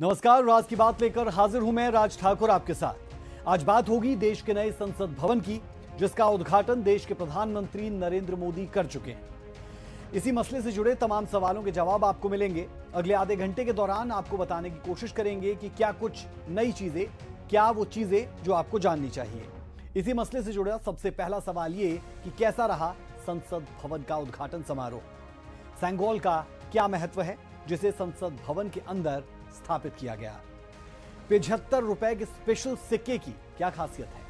नमस्कार, राज की बात लेकर हाजिर हूं मैं राज ठाकुर आपके साथ। आज बात होगी देश के नए संसद भवन की, जिसका उद्घाटन देश के प्रधानमंत्री नरेंद्र मोदी कर चुके हैं। इसी मसले से जुड़े तमाम सवालों के जवाब आपको मिलेंगे। अगले आधे घंटे के दौरान आपको बताने की कोशिश करेंगे कि क्या कुछ नई चीजें, क्या वो चीजें जो आपको जाननी चाहिए। इसी मसले से जुड़ा सबसे पहला सवाल ये कि कैसा रहा संसद भवन का उद्घाटन समारोह। सेंगोल का क्या महत्व है जिसे संसद भवन के अंदर स्थापित किया गया। 75 रुपए के स्पेशल सिक्के की क्या खासियत है,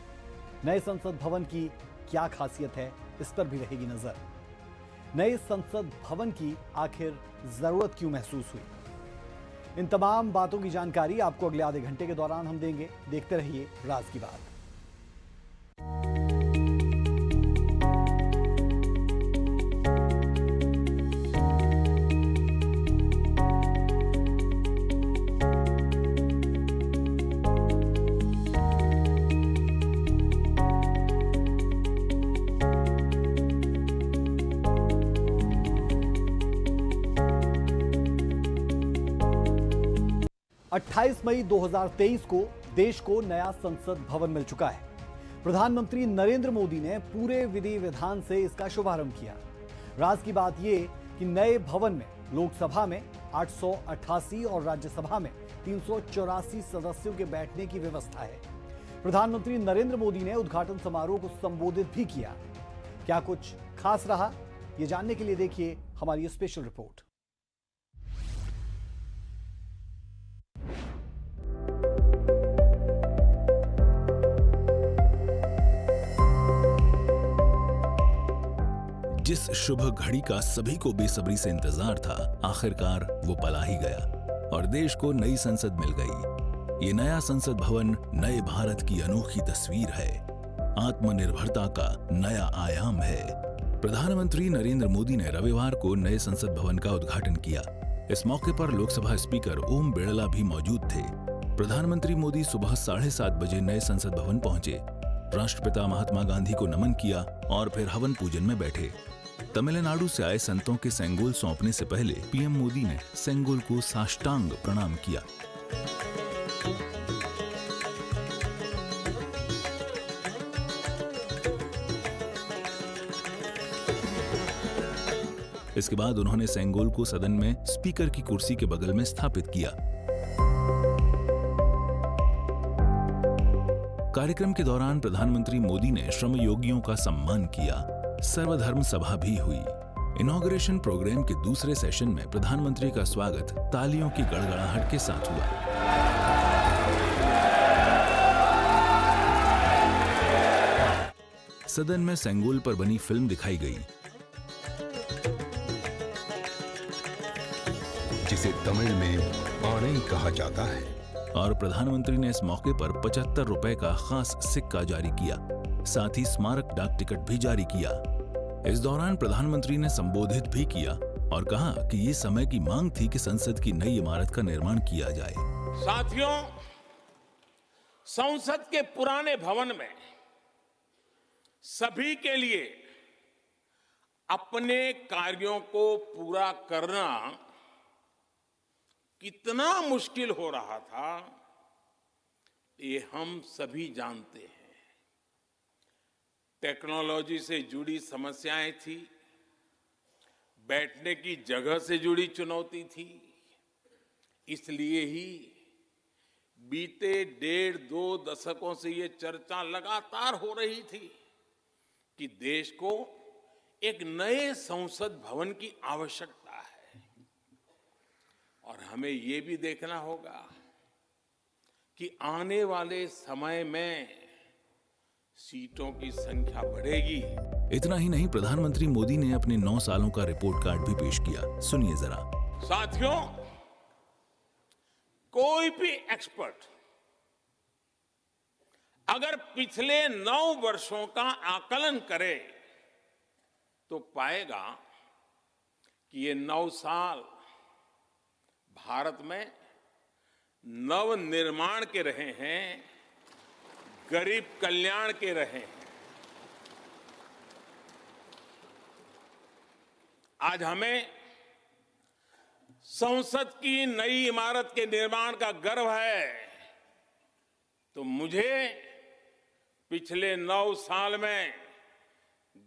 नए संसद भवन की क्या खासियत है, इस पर भी रहेगी नजर। नए संसद भवन की आखिर जरूरत क्यों महसूस हुई, इन तमाम बातों की जानकारी आपको अगले आधे घंटे के दौरान हम देंगे। देखते रहिए राज की बात। 28 मई 2023 को देश को नया संसद भवन मिल चुका है। प्रधानमंत्री नरेंद्र मोदी ने पूरे विधि विधान से इसका शुभारंभ किया। राज की बात यह कि नए भवन में लोकसभा में 888 और राज्यसभा में 384 सदस्यों के बैठने की व्यवस्था है। प्रधानमंत्री नरेंद्र मोदी ने उद्घाटन समारोह को संबोधित भी किया। क्या कुछ खास रहा, यह जानने के लिए देखिए हमारी स्पेशल रिपोर्ट। जिस शुभ घड़ी का सभी को बेसब्री से इंतजार था, आखिरकार वो पल आ ही गया और देश को नई संसद मिल गई। ये नया संसद भवन नए भारत की अनोखी तस्वीर है, आत्मनिर्भरता का नया आयाम है। प्रधानमंत्री नरेंद्र मोदी ने रविवार को नए संसद भवन का उद्घाटन किया। इस मौके पर लोकसभा स्पीकर ओम बिड़ला भी मौजूद थे। प्रधानमंत्री मोदी सुबह 7:30 बजे नए संसद भवन पहुंचे, राष्ट्रपिता महात्मा गांधी को नमन किया और फिर हवन पूजन में बैठे। तमिलनाडु से आए संतों के सेंगोल सौंपने से पहले पीएम मोदी ने सेंगोल को साष्टांग प्रणाम किया। इसके बाद उन्होंने सेंगोल को सदन में स्पीकर की कुर्सी के बगल में स्थापित किया। कार्यक्रम के दौरान प्रधानमंत्री मोदी ने श्रमयोगियों का सम्मान किया। सर्वधर्म सभा भी हुई। इनॉग्रेशन प्रोग्राम के दूसरे सेशन में प्रधानमंत्री का स्वागत तालियों की गड़गड़ाहट के साथ हुआ। सदन में सेंगोल पर बनी फिल्म दिखाई गई, जिसे तमिल में पाणई कहा जाता है, और प्रधानमंत्री ने इस मौके पर 75 रुपए का खास सिक्का जारी किया। साथ ही स्मारक डाक टिकट भी जारी किया। इस दौरान प्रधानमंत्री ने संबोधित भी किया और कहा कि ये समय की मांग थी कि संसद की नई इमारत का निर्माण किया जाए। साथियों, संसद के पुराने भवन में सभी के लिए अपने कार्यों को पूरा करना कितना मुश्किल हो रहा था, ये हम सभी जानते हैं। टेक्नोलॉजी से जुड़ी समस्याएं थी, बैठने की जगह से जुड़ी चुनौती थी। इसलिए ही बीते 1.5-2 दशकों से ये चर्चा लगातार हो रही थी कि देश को एक नए संसद भवन की आवश्यकता है। और हमें ये भी देखना होगा कि आने वाले समय में सीटों की संख्या बढ़ेगी। इतना ही नहीं, प्रधानमंत्री मोदी ने अपने 9 सालों का रिपोर्ट कार्ड भी पेश किया। सुनिए जरा। साथियों, कोई भी एक्सपर्ट अगर पिछले 9 वर्षों का आकलन करे तो पाएगा कि ये 9 साल भारत में नव निर्माण के रहे हैं, गरीब कल्याण के रहे हैं। आज हमें संसद की नई इमारत के निर्माण का गर्व है, तो मुझे पिछले 9 साल में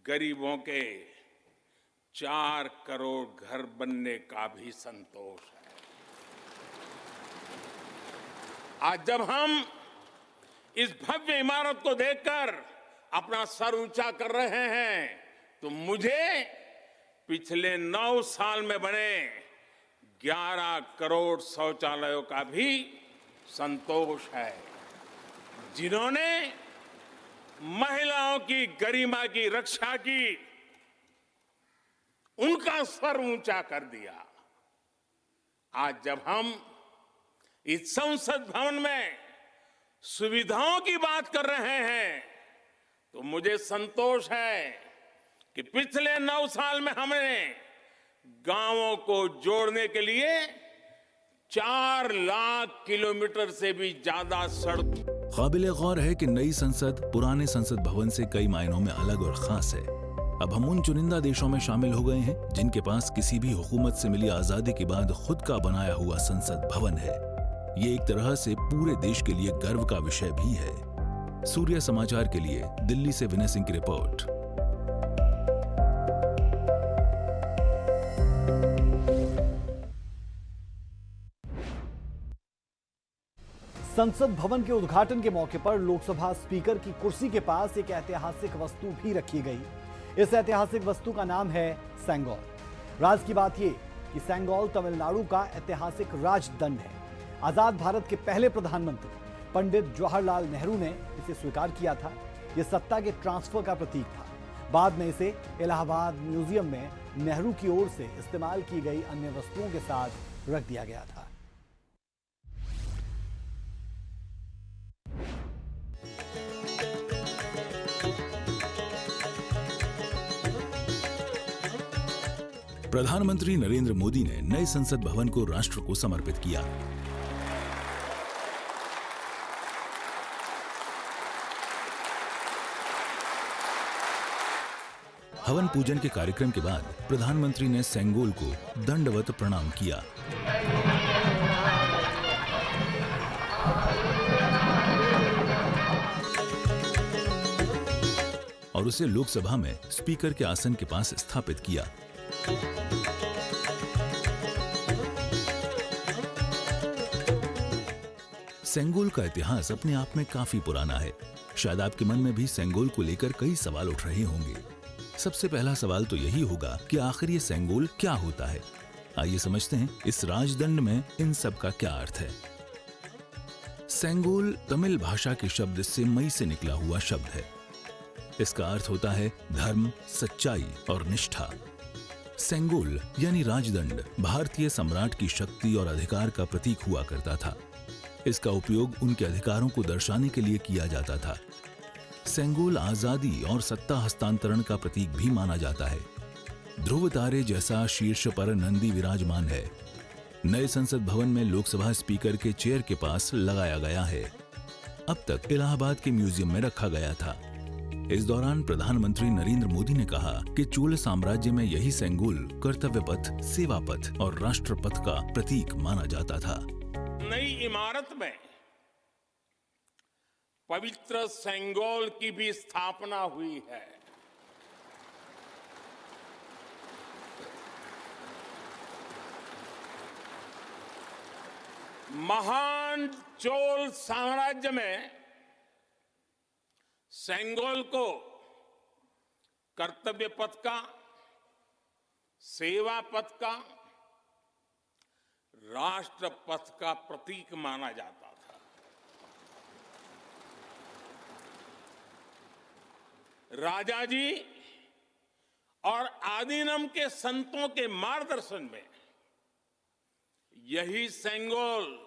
गरीबों के 4 करोड़ घर बनने का भी संतोष है। आज जब हम इस भव्य इमारत को देखकर अपना सर ऊंचा कर रहे हैं, तो मुझे पिछले 9 साल में बने 11 करोड़ शौचालयों का भी संतोष है, जिन्होंने महिलाओं की गरिमा की रक्षा की, उनका सर ऊंचा कर दिया। आज जब हम इस संसद भवन में सुविधाओं की बात कर रहे हैं, तो मुझे संतोष है कि पिछले 9 साल में हमने गांवों को जोड़ने के लिए 4 लाख किलोमीटर से भी ज्यादा सड़क। काबिले गौर है कि नई संसद पुराने संसद भवन से कई मायनों में अलग और खास है। अब हम उन चुनिंदा देशों में शामिल हो गए हैं जिनके पास किसी भी हुकूमत से मिली आजादी के बाद खुद का बनाया हुआ संसद भवन है। ये एक तरह से पूरे देश के लिए गर्व का विषय भी है। सूर्य समाचार के लिए दिल्ली से विनय सिंह की रिपोर्ट। संसद भवन के उद्घाटन के मौके पर लोकसभा स्पीकर की कुर्सी के पास एक ऐतिहासिक वस्तु भी रखी गई। इस ऐतिहासिक वस्तु का नाम है सेंगोल। राज की बात यह कि सेंगोल तमिलनाडु का ऐतिहासिक राजदंड है। आजाद भारत के पहले प्रधानमंत्री पंडित जवाहरलाल नेहरू ने इसे स्वीकार किया था। यह सत्ता के ट्रांसफर का प्रतीक था। बाद में इसे इलाहाबाद म्यूजियम में नेहरू की ओर से इस्तेमाल की गई अन्य वस्तुओं के साथ रख दिया गया था। प्रधानमंत्री नरेंद्र मोदी ने नए संसद भवन को राष्ट्र को समर्पित किया। हवन पूजन के कार्यक्रम के बाद प्रधानमंत्री ने सेंगोल को दंडवत प्रणाम किया। और उसे लोकसभा में स्पीकर के आसन के पास स्थापित किया। सेंगोल का इतिहास अपने आप में काफी पुराना है। शायद आपके मन में भी सेंगोल को लेकर कई सवाल उठ रहे होंगे। सबसे पहला सवाल तो यही होगा कि आखिर ये सेंगोल क्या होता है। आइए समझते हैं इस राजदंड में इन सब का क्या अर्थ है। सेंगोल तमिल भाषा के शब्द सेम्मई से निकला हुआ शब्द है। इसका अर्थ होता है धर्म, सच्चाई और निष्ठा। सेंगोल यानी राजदंड भारतीय सम्राट की शक्ति और अधिकार का प्रतीक हुआ करता था। इसका उपयोग उनके अधिकारों को दर्शाने के लिए किया जाता था। सेंगोल आजादी और सत्ता हस्तांतरण का प्रतीक भी माना जाता है। ध्रुव तारे जैसा शीर्ष पर नंदी विराजमान है। नए संसद भवन में लोकसभा स्पीकर के चेयर के पास लगाया गया है। अब तक इलाहाबाद के म्यूजियम में रखा गया था। इस दौरान प्रधानमंत्री नरेंद्र मोदी ने कहा कि चोल साम्राज्य में यही सेंगोल कर्तव्य पथ, सेवा पथ और राष्ट्र पथ का प्रतीक माना जाता था। नई इमारत में पवित्र सेंगोल की भी स्थापना हुई है। महान चोल साम्राज्य में सेंगोल को कर्तव्य पथ का, सेवा पथ का, राष्ट्र पथ का प्रतीक माना जाता था। राजा जी और आदीनम के संतों के मार्गदर्शन में यही सेंगोल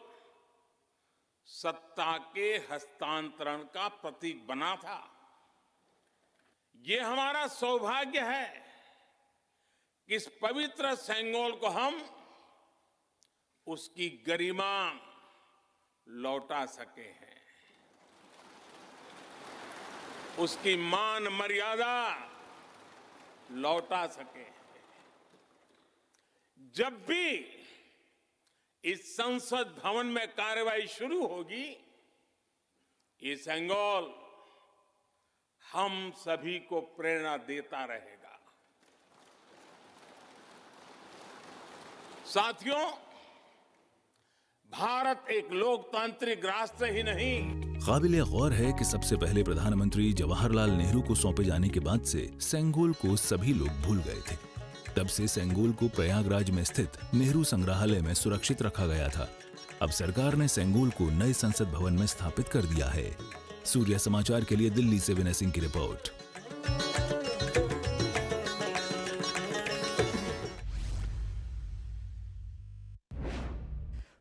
सत्ता के हस्तांतरण का प्रतीक बना था। ये हमारा सौभाग्य है कि इस पवित्र सेंगोल को हम उसकी गरिमा लौटा सके हैं, उसकी मान मर्यादा लौटा सके हैं। जब भी इस संसद भवन में कार्रवाई शुरू होगी, ये सेंगोल हम सभी को प्रेरणा देता रहेगा। साथियों, भारत एक लोकतांत्रिक राष्ट्र ही नहीं। काबिले गौर है कि सबसे पहले प्रधानमंत्री जवाहरलाल नेहरू को सौंपे जाने के बाद से सेंगोल को सभी लोग भूल गए थे। तब से सेंगोल को प्रयागराज में स्थित नेहरू संग्रहालय में सुरक्षित रखा गया था। अब सरकार ने सेंगोल को नए संसद भवन में स्थापित कर दिया है। सूर्य समाचार के लिए दिल्ली से विनय सिंह की रिपोर्ट।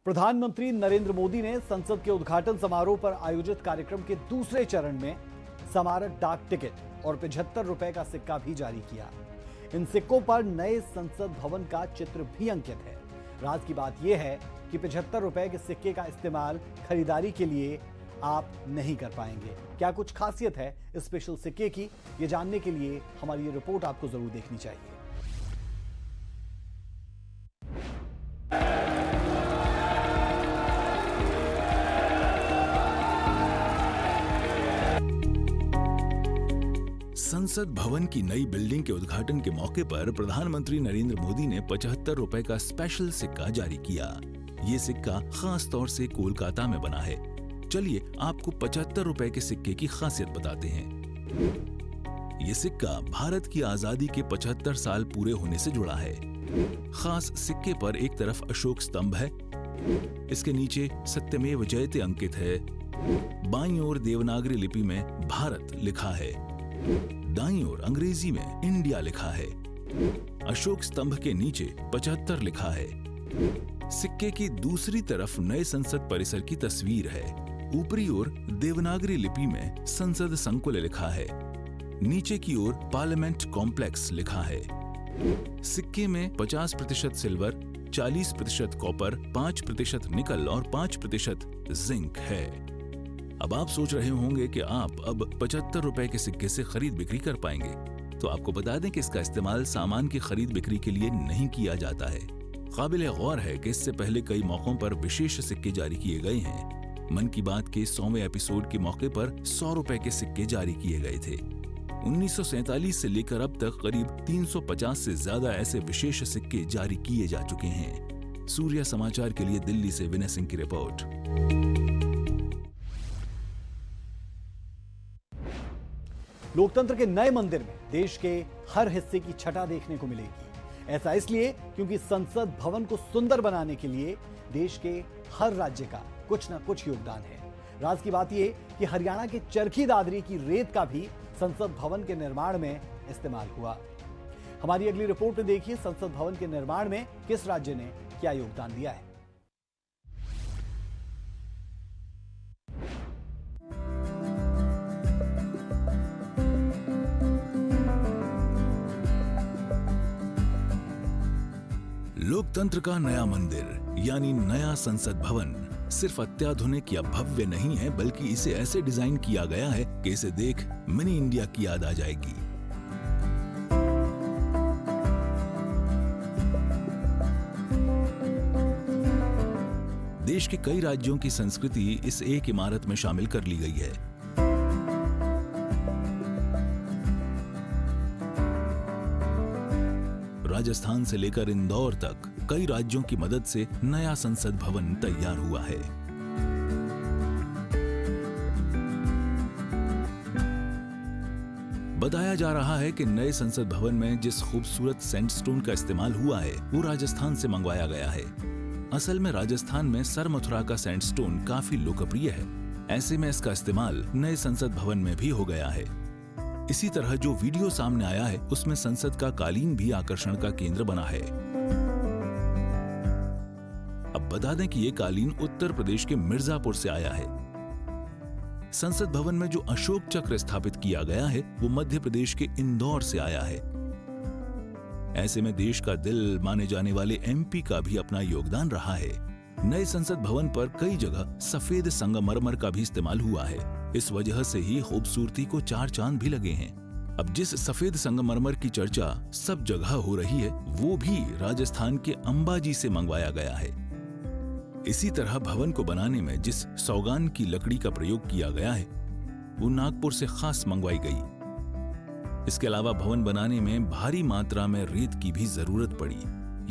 प्रधानमंत्री नरेंद्र मोदी ने संसद के उद्घाटन समारोह पर आयोजित कार्यक्रम के दूसरे चरण में स्मारक डाक टिकट और 75 रुपए का सिक्का भी जारी किया। इन सिक्कों पर नए संसद भवन का चित्र भी अंकित है। राज की बात यह है कि 75 रुपए के सिक्के का इस्तेमाल खरीदारी के लिए आप नहीं कर पाएंगे। क्या कुछ खासियत है इस स्पेशल सिक्के की, ये जानने के लिए हमारी ये रिपोर्ट आपको जरूर देखनी चाहिए। संसद भवन की नई बिल्डिंग के उद्घाटन के मौके पर प्रधानमंत्री नरेंद्र मोदी ने 75 रुपए का स्पेशल सिक्का जारी किया। ये सिक्का खास तौर से कोलकाता में बना है। चलिए आपको 75 रुपए के सिक्के की खासियत बताते हैं। ये सिक्का भारत की आजादी के 75 साल पूरे होने से जुड़ा है। खास सिक्के पर एक तरफ अशोक स्तंभ है, इसके नीचे सत्यमेव जयते अंकित है, बाईं ओर देवनागरी लिपि में भारत लिखा है, दाईं ओर अंग्रेजी में इंडिया लिखा है, अशोक स्तंभ के नीचे 75 लिखा है। सिक्के की दूसरी तरफ नए संसद परिसर की तस्वीर है। ऊपरी ओर देवनागरी लिपि में संसद संकुल लिखा है, नीचे की ओर पार्लियामेंट कॉम्प्लेक्स लिखा है। सिक्के में 50% सिल्वर, 40% कॉपर, 5% निकल और 5% जिंक है। अब आप सोच रहे होंगे कि आप अब 75 रुपए के सिक्के से खरीद बिक्री कर पाएंगे, तो आपको बता दें कि इसका इस्तेमाल सामान की खरीद बिक्री के लिए नहीं किया जाता है। काबिले गौर है कि इससे पहले कई मौकों पर विशेष सिक्के जारी किए गए हैं। मन की बात के 100वें एपिसोड के मौके पर 100 रुपए के सिक्के जारी किए गए थे। 1947 से लेकर अब तक करीब 350 से ज्यादा ऐसे विशेष सिक्के जारी किए जा चुके हैं। सूर्य समाचार के लिए दिल्ली से विनय सिंह की रिपोर्ट। लोकतंत्र के नए मंदिर में देश के हर हिस्से की छटा देखने को मिलेगी। ऐसा इसलिए क्योंकि संसद भवन को सुंदर बनाने के लिए देश के हर राज्य का कुछ न कुछ योगदान है। राज की बात यह कि हरियाणा के चरखी दादरी की रेत का भी संसद भवन के निर्माण में इस्तेमाल हुआ। हमारी अगली रिपोर्ट में देखिए संसद भवन के निर्माण में किस राज्य ने क्या योगदान दिया है। लोकतंत्र का नया मंदिर यानी नया संसद भवन सिर्फ अत्याधुनिक या भव्य नहीं है, बल्कि इसे ऐसे डिजाइन किया गया है कि इसे देख मिनी इंडिया की याद आ जाएगी। देश के कई राज्यों की संस्कृति इस एक इमारत में शामिल कर ली गई है। राजस्थान से लेकर इंदौर तक कई राज्यों की मदद से नया संसद भवन तैयार हुआ है। बताया जा रहा है कि नए संसद भवन में जिस खूबसूरत सैंडस्टोन का इस्तेमाल हुआ है वो राजस्थान से मंगवाया गया है। असल में राजस्थान में सरमथुरा का सैंडस्टोन काफी लोकप्रिय है। ऐसे में इसका इस्तेमाल नए संसद भवन में भी हो गया है। इसी तरह जो वीडियो सामने आया है उसमें संसद का कालीन भी आकर्षण का केंद्र बना है। अब बता दें कि ये कालीन उत्तर प्रदेश के मिर्जापुर से आया है। संसद भवन में जो अशोक चक्र स्थापित किया गया है वो मध्य प्रदेश के इंदौर से आया है। ऐसे में देश का दिल माने जाने वाले एमपी का भी अपना योगदान रहा है। नए संसद भवन पर कई जगह सफेद संगमरमर का भी इस्तेमाल हुआ है। इस वजह से ही खूबसूरती को 4 चांद भी लगे हैं। अब जिस सफेद संगमरमर की चर्चा सब जगह हो रही है वो भी राजस्थान के अंबाजी से मंगवाया गया है। इसी तरह भवन को बनाने में जिस सौगान की लकड़ी का प्रयोग किया गया है वो नागपुर से खास मंगवाई गई। इसके अलावा भवन बनाने में भारी मात्रा में रेत की भी जरूरत पड़ी।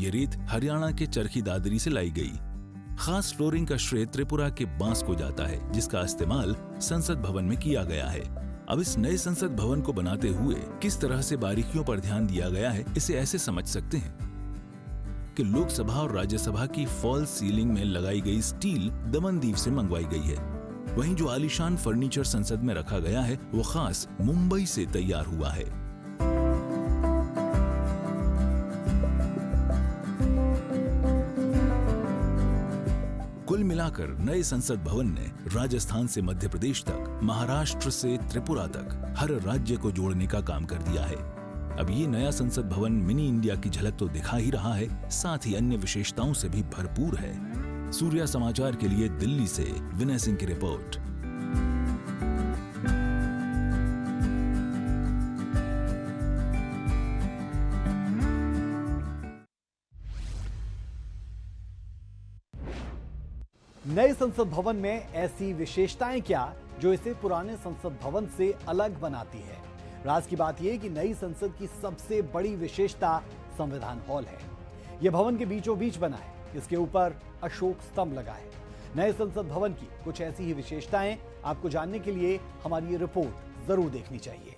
ये रेत हरियाणा के चरखी दादरी से लाई गई। खास फ्लोरिंग का श्रेय त्रिपुरा के बांस को जाता है, जिसका इस्तेमाल संसद भवन में किया गया है। अब इस नए संसद भवन को बनाते हुए किस तरह से बारीकियों पर ध्यान दिया गया है, इसे ऐसे समझ सकते हैं कि लोकसभा और राज्यसभा की फॉल सीलिंग में लगाई गई स्टील दमनदीव से मंगवाई गई है। वहीं जो आलीशान फर्नीचर संसद में रखा गया है वो खास मुंबई से तैयार हुआ है। कुल मिलाकर नए संसद भवन ने राजस्थान से मध्य प्रदेश तक, महाराष्ट्र से त्रिपुरा तक हर राज्य को जोड़ने का काम कर दिया है। अब ये नया संसद भवन मिनी इंडिया की झलक तो दिखा ही रहा है, साथ ही अन्य विशेषताओं से भी भरपूर है। सूर्या समाचार के लिए दिल्ली से विनय सिंह की रिपोर्ट। नए संसद भवन में ऐसी विशेषताएं क्या जो इसे पुराने संसद भवन से अलग बनाती है? राज की बात यह कि नई संसद की सबसे बड़ी विशेषता संविधान हॉल है। यह भवन के बीचों बीच बना है। इसके ऊपर अशोक स्तंभ लगा है। नए संसद भवन की कुछ ऐसी ही विशेषताएं आपको जानने के लिए हमारी ये रिपोर्ट जरूर देखनी चाहिए।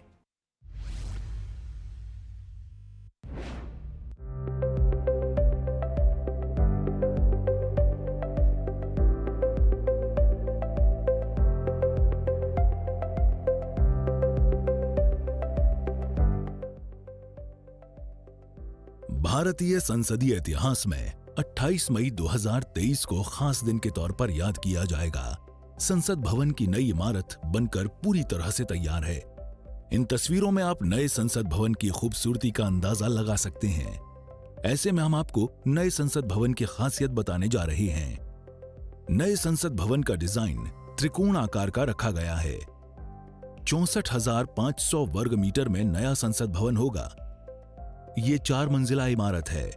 भारतीय संसदीय इतिहास में 28 मई 2023 को खास दिन के तौर पर याद किया जाएगा। संसद भवन की नई इमारत बनकर पूरी तरह से तैयार है। इन तस्वीरों में आप नए संसद भवन की खूबसूरती का अंदाजा लगा सकते हैं। ऐसे में हम आपको नए संसद भवन की खासियत बताने जा रहे हैं। नए संसद भवन का डिजाइन त्रिकोण आकार का रखा गया है। 64,500 वर्ग मीटर में नया संसद भवन होगा। ये 4 मंजिला इमारत है।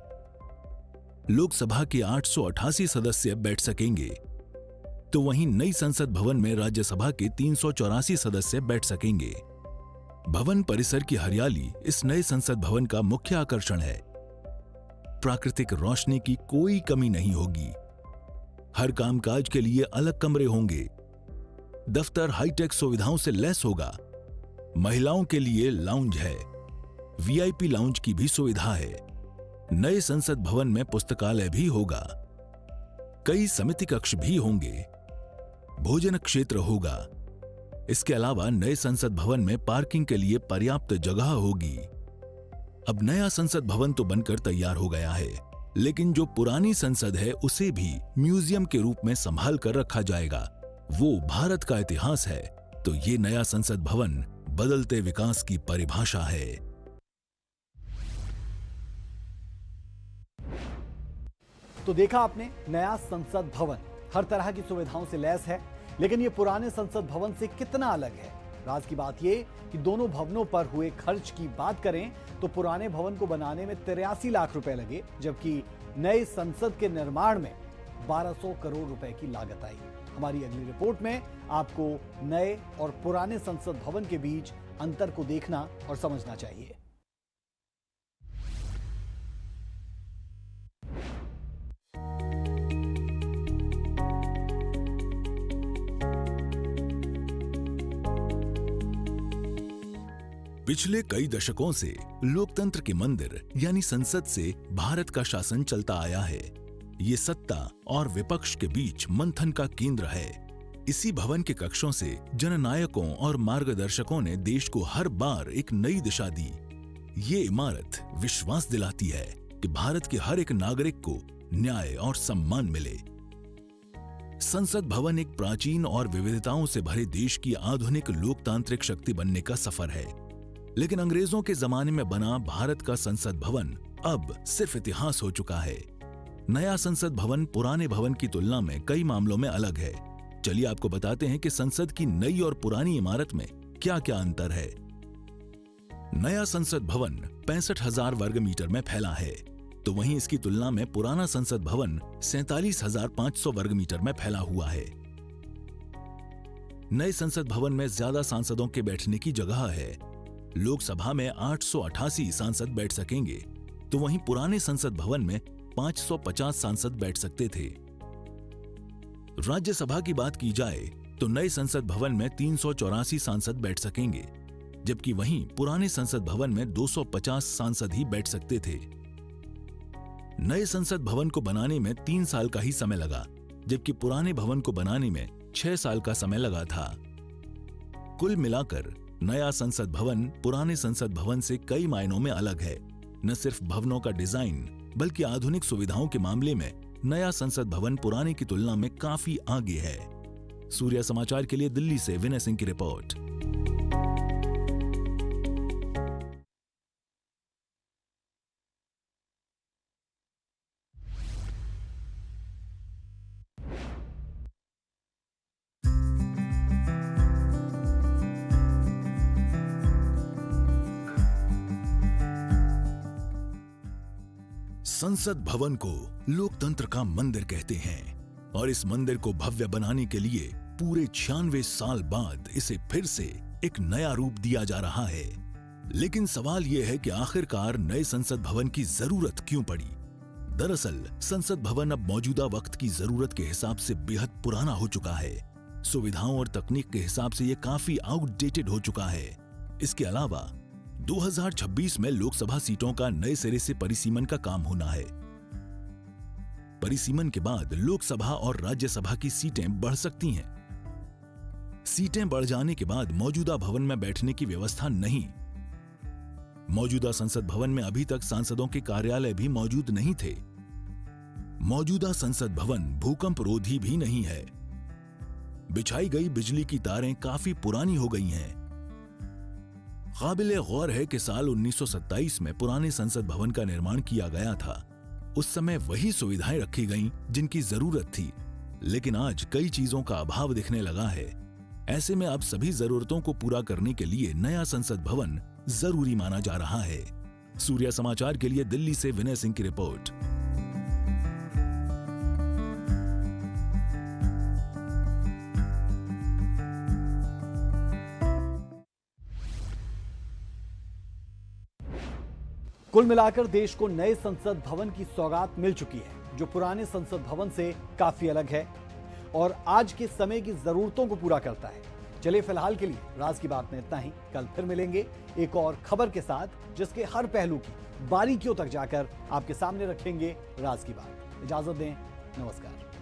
लोकसभा के 888 सदस्य बैठ सकेंगे, तो वहीं नई संसद भवन में राज्यसभा के 384 सदस्य बैठ सकेंगे। भवन परिसर की हरियाली इस नए संसद भवन का मुख्य आकर्षण है। प्राकृतिक रोशनी की कोई कमी नहीं होगी। हर कामकाज के लिए अलग कमरे होंगे। दफ्तर हाईटेक सुविधाओं से लैस होगा। महिलाओं के लिए लाउंज है। वीआईपी लाउंज की भी सुविधा है। नए संसद भवन में पुस्तकालय भी होगा। कई समिति कक्ष भी होंगे। भोजन क्षेत्र होगा। इसके अलावा नए संसद भवन में पार्किंग के लिए पर्याप्त जगह होगी। अब नया संसद भवन तो बनकर तैयार हो गया है, लेकिन जो पुरानी संसद है उसे भी म्यूजियम के रूप में संभाल कर रखा जाएगा। वो भारत का इतिहास है, तो ये नया संसद भवन बदलते विकास की परिभाषा है। तो देखा आपने, नया संसद भवन हर तरह की सुविधाओं से लैस है, लेकिन ये पुराने संसद भवन से कितना अलग है? राज की बात ये कि दोनों भवनों पर हुए खर्च की बात करें तो पुराने भवन को बनाने में 83 लाख रुपए लगे, जबकि नए संसद के निर्माण में 1200 करोड़ रुपए की लागत आई। हमारी अगली रिपोर्ट में आपको नए और पुराने संसद भवन के बीच अंतर को देखना और समझना चाहिए। पिछले कई दशकों से लोकतंत्र के मंदिर यानी संसद से भारत का शासन चलता आया है। ये सत्ता और विपक्ष के बीच मंथन का केंद्र है। इसी भवन के कक्षों से जननायकों और मार्गदर्शकों ने देश को हर बार एक नई दिशा दी। ये इमारत विश्वास दिलाती है कि भारत के हर एक नागरिक को न्याय और सम्मान मिले। संसद भवन एक प्राचीन और विविधताओं से भरे देश की आधुनिक लोकतांत्रिक शक्ति बनने का सफर है। लेकिन अंग्रेजों के जमाने में बना भारत का संसद भवन अब सिर्फ इतिहास हो चुका है। नया संसद भवन पुराने भवन की तुलना में कई मामलों में अलग है। चलिए आपको बताते हैं कि संसद की नई और पुरानी इमारत में क्या क्या अंतर है। नया संसद भवन 65,000 वर्ग मीटर में फैला है। तो वहीं इसकी तुलना में पुराना संसद भवन 47,500 वर्ग मीटर में फैला हुआ है। नए संसद भवन में ज्यादा सांसदों के बैठने की जगह है। लोकसभा में 888 सांसद बैठ सकेंगे, तो वहीं पुराने संसद भवन में 550 सांसद बैठ सकते थे। राज्यसभा की बात की जाए तो नए संसद भवन में 384 सांसद बैठ सकेंगे, जबकि वहीं पुराने संसद भवन में 250 सांसद ही बैठ सकते थे। नए संसद भवन को बनाने में 3 साल का ही समय लगा, जबकि पुराने भवन को बनाने में 6 साल का समय लगा था। कुल मिलाकर नया संसद भवन पुराने संसद भवन से कई मायनों में अलग है। न सिर्फ भवनों का डिजाइन, बल्कि आधुनिक सुविधाओं के मामले में नया संसद भवन पुराने की तुलना में काफी आगे है। सूर्य समाचार के लिए दिल्ली से विनय सिंह की रिपोर्ट। संसद भवन को लोकतंत्र का मंदिर कहते हैं और इस मंदिर को भव्य बनाने के लिए पूरे 96 साल बाद इसे फिर से एक नया रूप दिया जा रहा है। लेकिन सवाल यह है कि आखिरकार नए संसद भवन की जरूरत क्यों पड़ी? दरअसल संसद भवन अब मौजूदा वक्त की जरूरत के हिसाब से बेहद पुराना हो चुका है। सुविधाओं और तकनीक के हिसाब से यह काफी आउटडेटेड हो चुका है। इसके अलावा 2026 में लोकसभा सीटों का नए सिरे से परिसीमन का काम होना है। परिसीमन के बाद लोकसभा और राज्यसभा की सीटें बढ़ सकती हैं। सीटें बढ़ जाने के बाद मौजूदा भवन में बैठने की व्यवस्था नहीं। मौजूदा संसद भवन में अभी तक सांसदों के कार्यालय भी मौजूद नहीं थे। मौजूदा संसद भवन भूकंप रोधी भी नहीं है। बिछाई गई बिजली की तारें काफी पुरानी हो गई हैं। काबिले गौर है कि साल 1927 में पुराने संसद भवन का निर्माण किया गया था। उस समय वही सुविधाएं रखी गईं जिनकी जरूरत थी, लेकिन आज कई चीजों का अभाव दिखने लगा है। ऐसे में अब सभी जरूरतों को पूरा करने के लिए नया संसद भवन जरूरी माना जा रहा है। सूर्य समाचार के लिए दिल्ली से विनय सिंह की रिपोर्ट। कुल मिलाकर देश को नए संसद भवन की सौगात मिल चुकी है, जो पुराने संसद भवन से काफी अलग है और आज के समय की जरूरतों को पूरा करता है। चलिए फिलहाल के लिए राज की बात में इतना ही। कल फिर मिलेंगे एक और खबर के साथ, जिसके हर पहलू की बारीकियों तक जाकर आपके सामने रखेंगे राज की बात। इजाजत दें, नमस्कार।